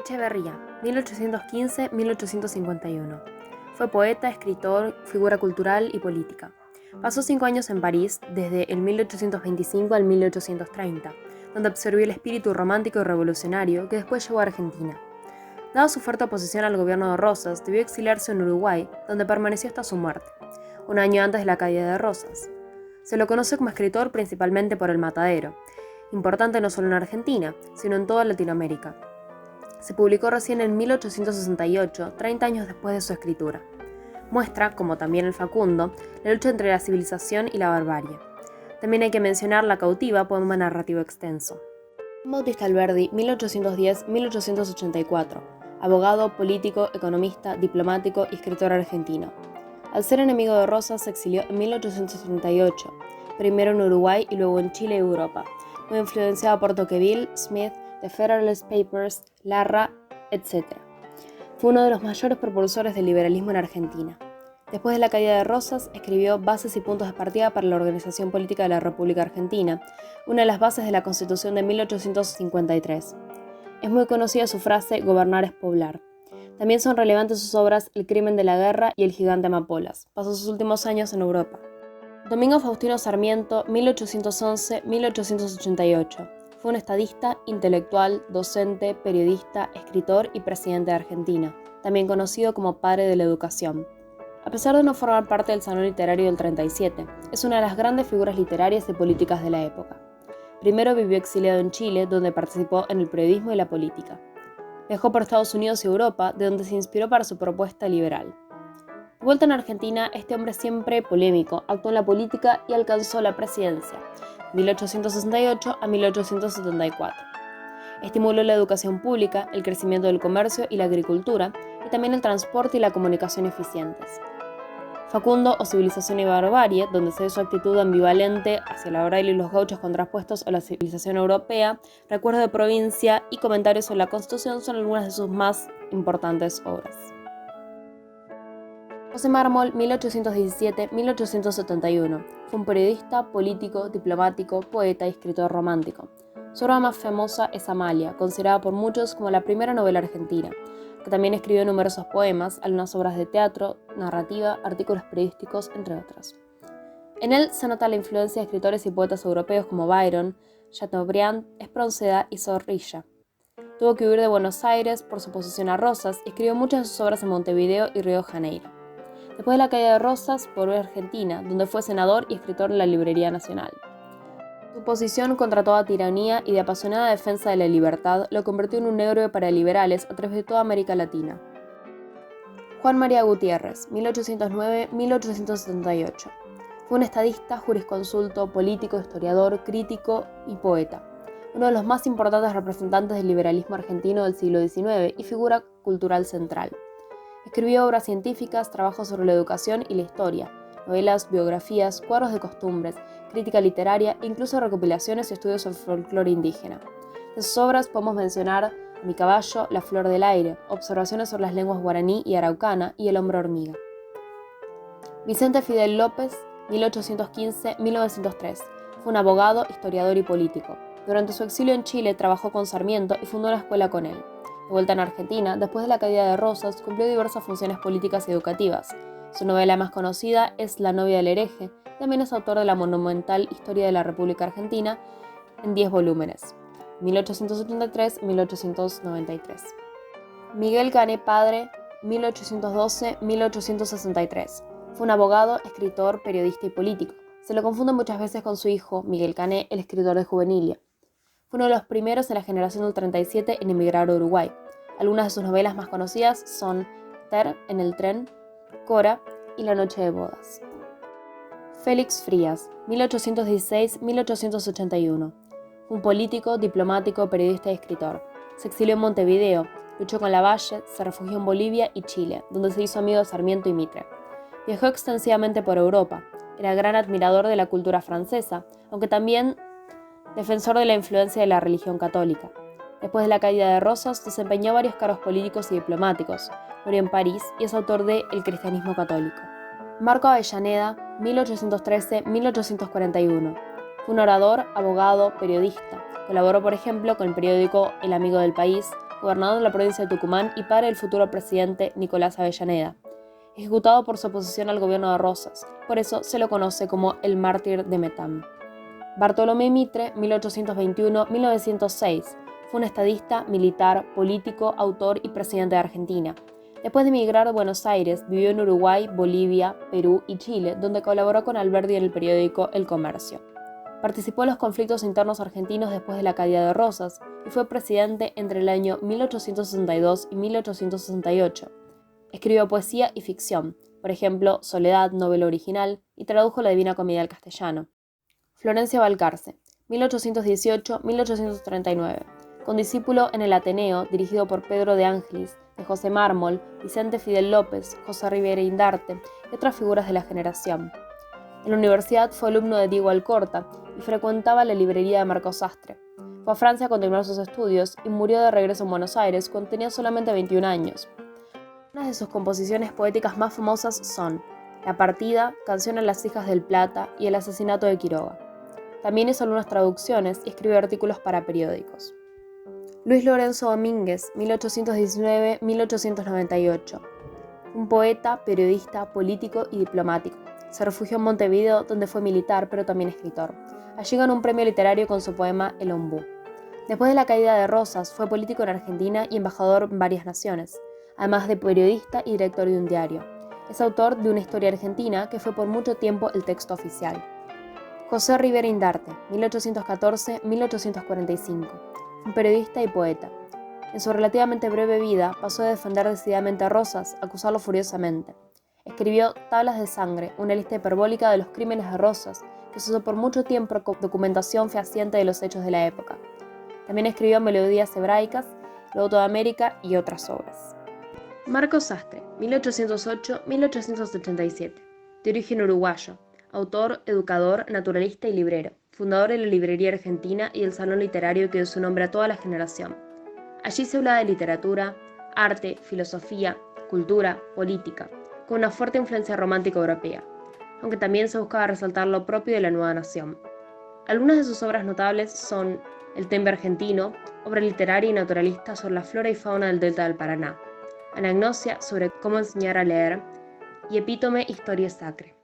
Echeverría, 1815-1851. Fue poeta, escritor, figura cultural y política. Pasó 5 años en París, desde el 1825 al 1830, donde absorbió el espíritu romántico y revolucionario que después llevó a Argentina. Dada su fuerte oposición al gobierno de Rosas, debió exiliarse en Uruguay, donde permaneció hasta su muerte, un año antes de la caída de Rosas. Se lo conoce como escritor principalmente por El Matadero, importante no solo en Argentina, sino en toda Latinoamérica. Se publicó recién en 1868, 30 años después de su escritura. Muestra, como también el Facundo, la lucha entre la civilización y la barbarie. También hay que mencionar La cautiva, poema narrativo extenso. Bautista Alberdi, 1810-1884, abogado, político, economista, diplomático y escritor argentino. Al ser enemigo de Rosas, se exilió en 1838, primero en Uruguay y luego en Chile y Europa, muy influenciado por Tocqueville, Smith, The Federalist Papers, Larra, etc. Fue uno de los mayores propulsores del liberalismo en Argentina. Después de la caída de Rosas, escribió Bases y puntos de partida para la organización política de la República Argentina, una de las bases de la Constitución de 1853. Es muy conocida su frase «Gobernar es poblar». También son relevantes sus obras El crimen de la guerra y El gigante Amapolas. Pasó sus últimos años en Europa. Domingo Faustino Sarmiento, 1811-1888. Fue un estadista, intelectual, docente, periodista, escritor y presidente de Argentina, también conocido como padre de la educación. A pesar de no formar parte del Salón Literario del 37, es una de las grandes figuras literarias y políticas de la época. Primero vivió exiliado en Chile, donde participó en el periodismo y la política. Viajó por Estados Unidos y Europa, de donde se inspiró para su propuesta liberal. De vuelta en Argentina, este hombre siempre polémico actuó en la política y alcanzó la presidencia, 1868 a 1874. Estimuló la educación pública, el crecimiento del comercio y la agricultura, y también el transporte y la comunicación eficientes. Facundo o Civilización y Barbarie, donde se ve su actitud ambivalente hacia la oral y los gauchos contrapuestos a la civilización europea, Recuerdo de provincia y Comentarios sobre la Constitución son algunas de sus más importantes obras. José Mármol, 1817-1871, fue un periodista, político, diplomático, poeta y escritor romántico. Su obra más famosa es Amalia, considerada por muchos como la primera novela argentina, que también escribió numerosos poemas, algunas obras de teatro, narrativa, artículos periodísticos, entre otras. En él se nota la influencia de escritores y poetas europeos como Byron, Chateaubriand, Espronceda y Zorrilla. Tuvo que huir de Buenos Aires por su oposición a Rosas y escribió muchas de sus obras en Montevideo y Río de Janeiro. Después de la caída de Rosas, volvió a Argentina, donde fue senador y escritor en la Librería Nacional. Su posición contra toda tiranía y de apasionada defensa de la libertad lo convirtió en un héroe para liberales a través de toda América Latina. Juan María Gutiérrez, 1809-1878. Fue un estadista, jurisconsulto, político, historiador, crítico y poeta, uno de los más importantes representantes del liberalismo argentino del siglo XIX y figura cultural central. Escribió obras científicas, trabajos sobre la educación y la historia, novelas, biografías, cuadros de costumbres, crítica literaria e incluso recopilaciones y estudios sobre folclore indígena. De sus obras podemos mencionar Mi caballo, La flor del aire, observaciones sobre las lenguas guaraní y araucana y El hombre hormiga. Vicente Fidel López, 1815-1903, fue un abogado, historiador y político. Durante su exilio en Chile trabajó con Sarmiento y fundó una escuela con él. De vuelta en Argentina, después de la caída de Rosas, cumplió diversas funciones políticas y educativas. Su novela más conocida es La novia del hereje, y también es autor de la monumental Historia de la República Argentina, en 10 volúmenes, 1873-1893. Miguel Cané padre, 1812-1863. Fue un abogado, escritor, periodista y político. Se lo confunde muchas veces con su hijo, Miguel Cané, el escritor de Juvenilia. Fue uno de los primeros en la generación del 37 en emigrar a Uruguay. Algunas de sus novelas más conocidas son Ter, En el tren, Cora y La noche de bodas. Félix Frías, 1816-1881. Fue un político, diplomático, periodista y escritor. Se exilió en Montevideo, luchó con Lavalle, se refugió en Bolivia y Chile, donde se hizo amigo de Sarmiento y Mitre. Viajó extensivamente por Europa. Era gran admirador de la cultura francesa, aunque también defensor de la influencia de la religión católica. Después de la caída de Rosas, desempeñó varios cargos políticos y diplomáticos. Murió en París y es autor de El cristianismo católico. Marco Avellaneda, 1813-1841. Fue un orador, abogado, periodista. Colaboró, por ejemplo, con el periódico El Amigo del País, gobernador de la provincia de Tucumán y padre del futuro presidente Nicolás Avellaneda, ejecutado por su oposición al gobierno de Rosas. Por eso se lo conoce como el mártir de Metam. Bartolomé Mitre, 1821-1906, fue un estadista, militar, político, autor y presidente de Argentina. Después de emigrar de Buenos Aires, vivió en Uruguay, Bolivia, Perú y Chile, donde colaboró con Alberdi en el periódico El Comercio. Participó en los conflictos internos argentinos después de la caída de Rosas y fue presidente entre el año 1862 y 1868. Escribió poesía y ficción, por ejemplo, Soledad, novela original, y tradujo la Divina Comedia al castellano. Florencio Balcarce, 1818-1839, condiscípulo en el Ateneo, dirigido por Pedro de Ángelis, de José Mármol, Vicente Fidel López, José Rivera Indarte y otras figuras de la generación. En la universidad fue alumno de Diego Alcorta y frecuentaba la librería de Marcos Sastre. Fue a Francia a continuar sus estudios y murió de regreso en Buenos Aires cuando tenía solamente 21 años. Una de sus composiciones poéticas más famosas son La partida, Canción a las hijas del Plata y El asesinato de Quiroga. También hizo algunas traducciones y escribió artículos para periódicos. Luis Lorenzo Domínguez, 1819-1898. Un poeta, periodista, político y diplomático. Se refugió en Montevideo, donde fue militar, pero también escritor. Allí ganó un premio literario con su poema El Ombú. Después de la caída de Rosas, fue político en Argentina y embajador en varias naciones, además de periodista y director de un diario. Es autor de Una historia argentina, que fue por mucho tiempo el texto oficial. José Rivera Indarte, 1814-1845. Un periodista y poeta. En su relativamente breve vida pasó de defender decididamente a Rosas a acusarlo furiosamente. Escribió Tablas de sangre, una lista hiperbólica de los crímenes de Rosas, que se usó por mucho tiempo como documentación fehaciente de los hechos de la época. También escribió Melodías hebraicas, Loto de América y otras obras. Marcos Sastre, 1808-1887. De origen uruguayo. Autor, educador, naturalista y librero. Fundador de la Librería Argentina y el salón literario que dio su nombre a toda la generación. Allí se habla de literatura, arte, filosofía, cultura, política, con una fuerte influencia romántica europea, aunque también se buscaba resaltar lo propio de la nueva nación. Algunas de sus obras notables son El Temple argentino, obra literaria y naturalista sobre la flora y fauna del delta del Paraná, Anagnosia sobre cómo enseñar a leer y Epítome Historia Sacre.